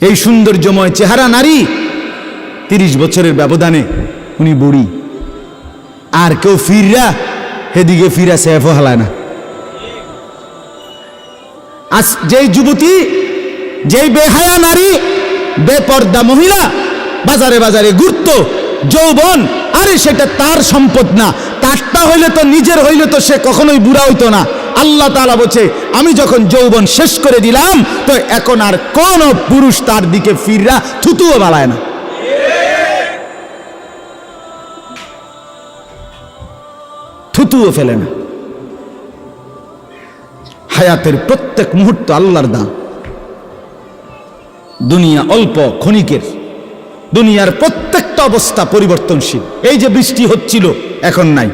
এই সৌন্দর্যময় চেহারা নারী 30 বছরের ব্যবধানে উনি বুড়ি। আর কেউ ফিররা সেদিকে ফিরা সেফ হালায় না। আজ যেই যুবতী, যেই বেহায়া নারী, বেপর্দা মহিলা বাজারে বাজারে ঘুরত, যৌবন, আরে সেটা তার সম্পদ না, তারটা হইলে তো নিজের হইলে তো সে কখনোই বুড়া হইতো না। আল্লাহ তাআলা বলছে আমি যখন যৌবন শেষ করে দিলাম তো এখন আর কোন পুরুষ তার দিকে ফিররা থুতুও বালায় না। থুতুও ফেলে না। হায়াতের প্রত্যেক মুহূর্ত আল্লাহর দান। দুনিয়া অল্প ক্ষণিকের, দুনিয়ার প্রত্যেকটা অবস্থা পরিবর্তনশীল। এই যে বৃষ্টি হচ্ছিল এখন নাই,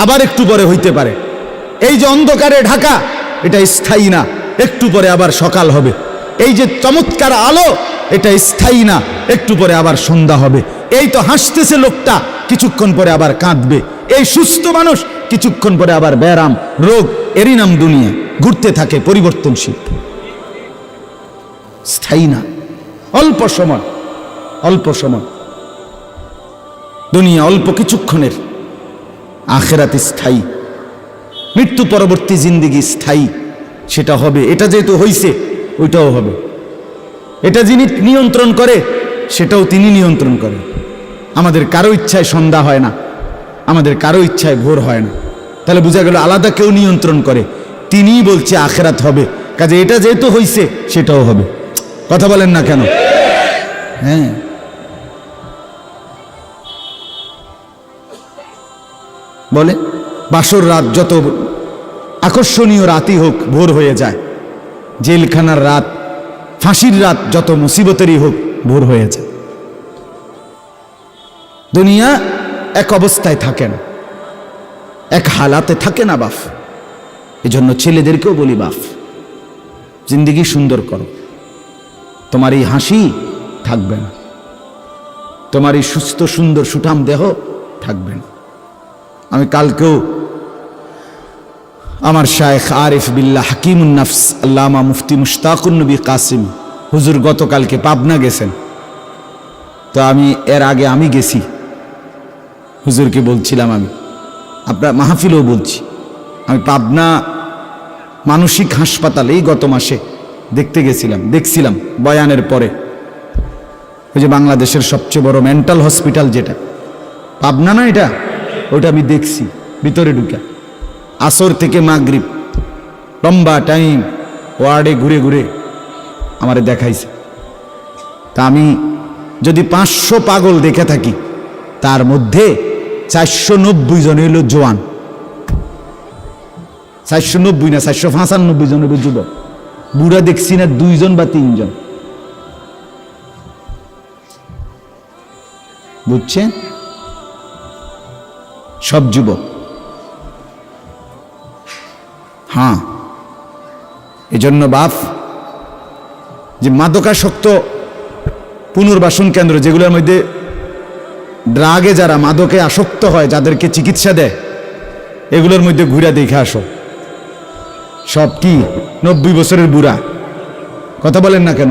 আবার একটু পরে হইতে পারে। এই যে অন্ধকারে ঢাকা, এটা স্থায়ী না, একটু পরে আবার সকাল হবে। এই যে চমৎকার আলো, এটা স্থায়ী না, একটু পরে আবার সন্ধ্যা হবে। এই তো হাসতেছে লোকটা, কিছুক্ষণ পরে আবার কাঁদবে। এই সুস্থ মানুষ, কিছুক্ষণ পরে আবার ব্যারাম, রোগ। এরই নাম দুনিয়া, ঘুরতে থাকে, পরিবর্তনশীল, স্থায়ী না। অল্প সময়, অল্প সময়। দুনিয়া অল্প কিছুক্ষণের, আখিরাত স্থায়ী। মৃত্যু পরবর্তী জিন্দেগি স্থায়ী, সেটা হবে। এটা যেহেতু হইছে, ওইটাও হবে। এটা যিনি নিয়ন্ত্রণ করে, সেটাও তিনি নিয়ন্ত্রণ করেন। আমাদের কারো ইচ্ছায় সন্ধ্যা হয় না, আমাদের কারো ইচ্ছায় ভোর হয় না। তাহলে বোঝা গেল আলাদা কেউ নিয়ন্ত্রণ করে, তিনিই বলছে আখিরাত হবে। কাজে এটা যেহেতু হইছে, সেটাও হবে। কথা বলেন না কেন? হ্যাঁ, বলে বাসর রাত যত আকর্ষণীয় রাতই হোক, ভোর হয়ে যায়। জেলখানার রাত, ফাঁসির রাত যত মুসিবতেরই হোক, ভোর হয়ে যায়। দুনিয়া এক অবস্থায় থাকে না, এক হালাতে থাকে না বাপ। এজন্য ছেলেদেরকেও বলি, বাপ জিন্দেগি সুন্দর করো। তোমার এই হাসি থাকবে না, তোমার এই সুস্থ সুন্দর সুঠাম দেহ থাকবে না। আমি কালকেও আমার শায়েখ আরিফ বিল্লাহ হাকিমুন নাফস আল্লামা মুফতি মুশতাকুন নবী কাসিম হুজুর গতকালকে পাবনা গেছেন। তো আমি এর আগে আমি গেছি, হুজুরকে বলছিলাম, আমি আপনার মাহফিলেও বলছি, আমি পাবনা মানসিক হাসপাতালে এই গত মাসে দেখতে গেছিলাম। দেখছিলাম বয়ানের পরে, ওই যে বাংলাদেশের সবচেয়ে বড় মেন্টাল হসপিটাল যেটা পাবনা না, এটা ওটা আমি দেখছি ভিতরে ঢুকে। আসর থেকে মাগরিব লম্বা টাইম ওয়ার্ডে ঘুরে ঘুরে আমারে দেখাইছে। তা আমি যদি 500 পাগল দেখে থাকি, তার মধ্যে 490 জন হইল জোয়ান। 490 না, 495 জন হইল যুবক। বুড়া দেখছি না 2 জন বা 3 জন। বুঝছেন? সব যুবক। হ্যাঁ, এজন্য বাপ যে মাদকাসক্ত পুনর্বাসন কেন্দ্র, যেগুলোর মধ্যে ড্রাগে যারা মাদকে আসক্ত হয়, যাদেরকে চিকিৎসা দেয়, এগুলোর মধ্যে ঘুরে দেখে আসো। সব কি 90 বছরের বুড়া? কথা বলেন না কেন?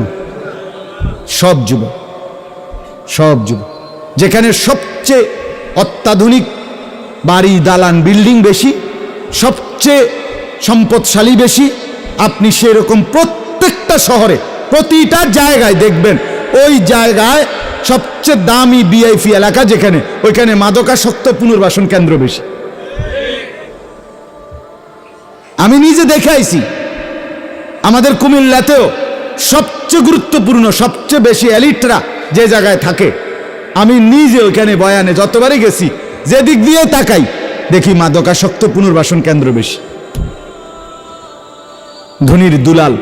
সব যুবক, সব যুবক। যেখানে সবচেয়ে অত্যাধুনিক বাড়ি, দালান, বিল্ডিং বেশি, সবচেয়ে সম্পদশালী বেশি, আপনি সেরকম প্রত্যেকটা শহরে প্রতিটা জায়গায় দেখবেন ওই জায়গায় সবচেয়ে দামি ভিআইপি এলাকা যেখানে, ওইখানে মাদকাসক্ত পুনর্বাসন কেন্দ্র বেশি। আমি নিজে দেখে আইছি। আমাদের কুমিল্লাতেও সবচেয়ে গুরুত্বপূর্ণ, সবচেয়ে বেশি এলিটরা যে জায়গায় থাকে, আমি নিজে ওইখানে বয়ানে যতবারই গেছি, যে দিক দিয়ে তাকাই দেখি মাদকাসক্ত পুনর্বাসন কেন্দ্র বেশি। ধনির দুলাল,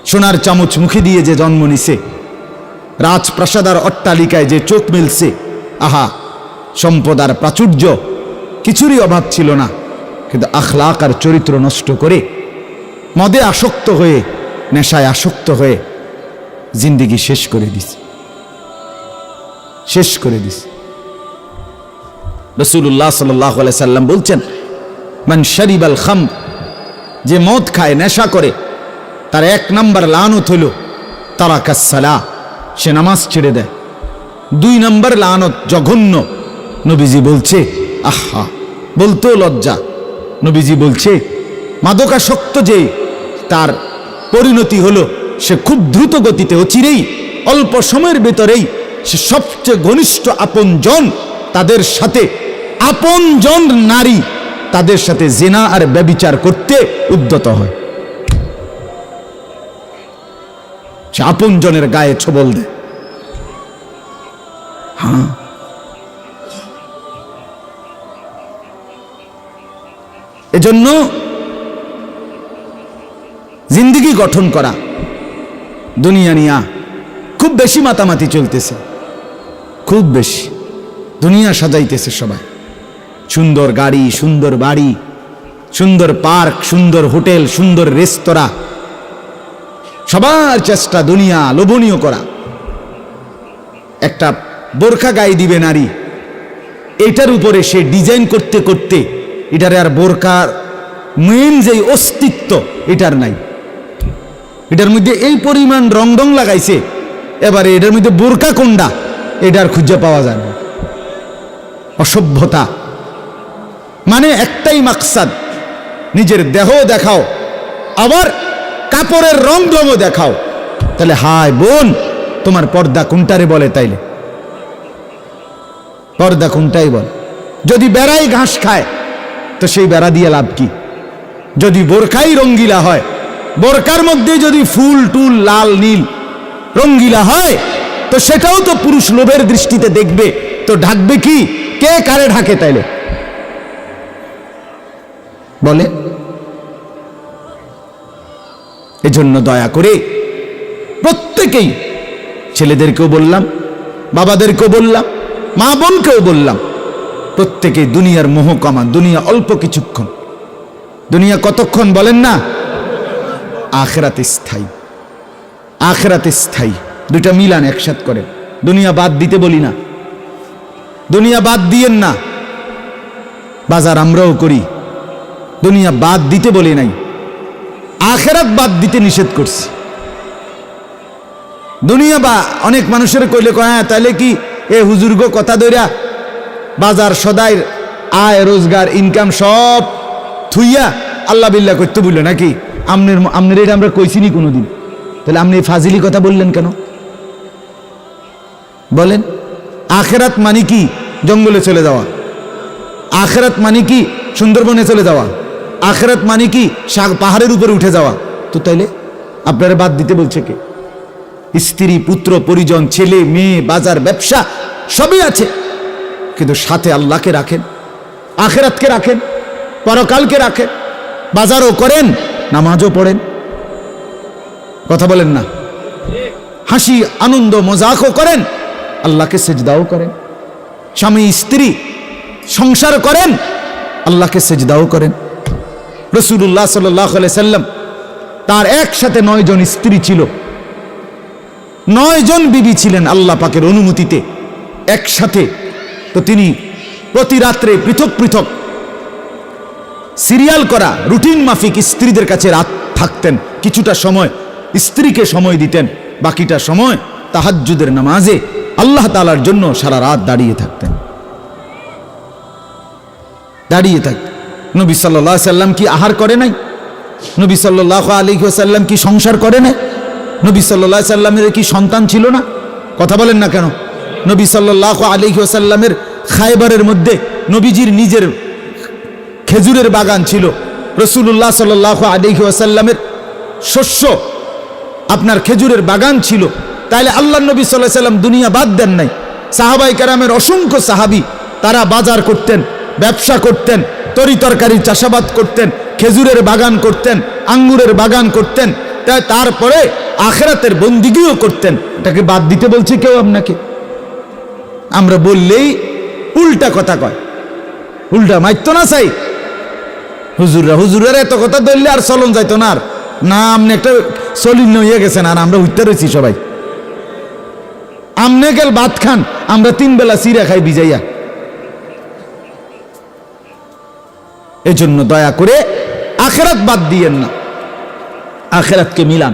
সোনার চামচ মুখে দিয়ে যে জন্ম নিছে, রাজপ্রাসাদ আর অট্টালিকায় যে চোখ মেলছে, আহা, সম্পদ আর প্রাচুর্য কিছুরই অভাব ছিল না, কিন্তু আখলাক আর চরিত্র নষ্ট করে, মদে আসক্ত হয়ে, নেশায় আসক্ত হয়ে জিন্দেগি শেষ করে দিছে, শেষ করে দিছে। রাসূলুল্লাহ সাল্লাল্লাহু আলাইহি সাল্লাম বলছেন, মান শারিবাল খামর, যে মদ খায়, নেশা করে, তার 1 নাম্বার লানত হইল তারাকাস সালাহ, সে নামাজ ছেড়ে দেয়। 2 নম্বর লানত জঘন্য। নবীজি বলছে, আহা, বলতেও লজ্জা। নবীজি বলছে মাদকাসক্ত যে তার পরিণতি হলো সে খুব দ্রুত গতিতে অচিরেই অল্প সময়ের ভেতরেই সে সবচেয়ে ঘনিষ্ঠ আপনজন তাদের সাথে, আপনজন নারী তাদের সাথে জিনা আর ব্যভিচার করতে উদ্যত হয়। সে আপনজনের গায়ে ছোবল দেয়। হ্যাঁ, এজন্য জিন্দেগি গঠন করা, দুনিয়া নিয়া খুব বেশি মাতামাতি চলতেছে, খুব বেশি দুনিয়া সাজাইতেছে সবাই। সুন্দর গাড়ি, সুন্দর বাড়ি, সুন্দর পার্ক, সুন্দর হোটেল, সুন্দর রেস্তোরাঁ, সবার চেষ্টা দুনিয়া লোভনীয় করা। একটা বোরখা গায়ে দিবে নারী, এটার উপরে সে ডিজাইন করতে করতে এটারে আর বোরকার মেন যে অস্তিত্ব এটার নাই। এটার মধ্যে এই পরিমাণ রং ডং লাগাইছে, এবারে এটার মধ্যে বোরকা কোনটা এটার খুঁজে পাওয়া যায় না। অসভ্যতা। মানে একটাই মাকসাদ, নিজের দেহ দেখাও, আবার কাপড়ের রং ঢংও দেখাও। তাহলে হায় বোন, তোমার পর্দা কোনটারে বলে? তাইলে পর্দা কোনটাই বল। যদি বেড়াই ঘাস খায় তো সেই বেড়া দিয়ে লাভ কি? যদি বোরকাই রঙ্গিলা হয়, বোরকার মধ্যে যদি ফুল টুল লাল নীল রঙ্গিলা হয় তো সেটাও তো পুরুষ লোভের দৃষ্টিতে দেখবে, তো ঢাকবে কি? কে কারে ঢাকে তাইলে বলে? এজন্য দয়া করে প্রত্যেকেই, ছেলেদেরকেও বললাম, বাবাদেরকেও বললাম, মা বোনকেও বললাম, প্রত্যেকে দুনিয়ার মোহ কমান। দুনিয়া অল্প কিছুক্ষণ। দুনিয়া কতক্ষণ বলেন না? আখিরাত স্থায়ী, আখিরাত স্থায়ী। দুইটা মিলান একসাথ করে। দুনিয়া বাদ দিতে বলি না, দুনিয়া বাদ দিয়েন না। বাজার আমরাও করি, দুনিয়া বাদ দিতে বলি নাই, আখিরাত বাদ দিতে নিষেধ করছি। দুনিয়া বা অনেক মানুষের কইলে কয়, হ্যাঁ তাহলে কি এ হুজুরগো কথা দইরা বাজার সদাই আয় রোজগার ইনকাম সব থুইয়া আল্লাহ বিল্লাহ করতে বললো নাকি? আমনের এটা আমরা কইছিনি কোনোদিন। তাহলে আপনি ফাজিলি কথা বললেন কেন বলেন? আখিরাত মানে কি? জঙ্গলে চলে যাওয়া। আখিরাত মানে কি? সুন্দরবনে চলে যাওয়া। আখিরাত মানে কি? পাহাড়ের উপরে উঠে যাওয়া। তো তাইলে আপনারা বাদ দিতে বলছে কে? স্ত্রী, পুত্র, পরিজন, ছেলে মেয়ে, বাজার, ব্যবসা সবই আছে, কিন্তু সাথে আল্লাহকে রাখেন, আখিরাতকে রাখেন, পরকালকে রাখেন, বাজারও করেন, নামাজও পড়েন। কথা বলেন না? হাসি আনন্দ মজাকও করেন, আল্লাহকে সেজদাও করেন। স্বামী স্ত্রী সংসার করেন, আল্লাহকে সেজদাও করেন। রাসূলুল্লাহ সাল্লাল্লাহু আলাইহি সাল্লাম তার একসাথে 9 জন স্ত্রী ছিল, 9 জন বিবি ছিলেন আল্লাহ পাকের অনুমতিতে একসাথে। তো তিনি প্রতি রাত্রে পৃথক পৃথক সিরিয়াল করা রুটিন মাফিক স্ত্রীদের কাছে রাত থাকতেন। কিছুটা সময় স্ত্রীকে সময় দিতেন, বাকিটা সময় তাহাজ্জুদের নামাজে আল্লাহ তাআলার জন্য সারা রাত দাঁড়িয়ে থাকতেন, দাঁড়িয়ে থাকতেন। নবী সাল্লাল্লাহু আলাইহি সাল্লাম কি আহার করে নাই? নবী সাল্লাল্লাহু আলাইহি ওয়াসাল্লাম কি সংসার করে নাই? নবী সাল্লাল্লাহু আলাইহি সাল্লামের কি সন্তান ছিল না? কথা বলেন না কেন? নবী সাল্লাল্লাহু আলাইহি ওয়াসাল্লামের খায়বারের মধ্যে নবীজির নিজের খেজুরের বাগান ছিল। রাসূলুল্লাহ সাল্লাল্লাহু আলাইহি ওয়াসাল্লামের শস্য আপনার খেজুরের বাগান ছিল। তাইলে আল্লাহর নবী সাল্লাল্লাহু আলাইহি ওয়াসাল্লাম দুনিয়া বাদ দেন নাই। সাহাবায়ে কেরামের অসংখ্য সাহাবী তারা বাজার করতেন, ব্যবসা করতেন, তরি তরকারির চাষাবাদ করতেন, খেজুরের বাগান করতেন, আঙ্গুরের বাগান করতেন, তাই তারপরে আখিরাতের বন্দিগিও করতেন। এটাকে বাদ দিতে বলছে কেউ আপনাকে? আমরা বললেই উল্টা কথা কয়, উল্টা মাইতো না চাই হুজুরের এত কথা ধরলে আর চলন যাইতো না। আর না আপনি একটা চলিন হয়ে গেছেন, আর আমরা উঠতে রয়েছি সবাই। আমনে গেল ভাত খান, আমরা 3 বেলা চিরা খাই ভিজাইয়া। এজন্য দয়া করে আখিরাত বাদ দিয়েন না, আখিরাতকে মিলান।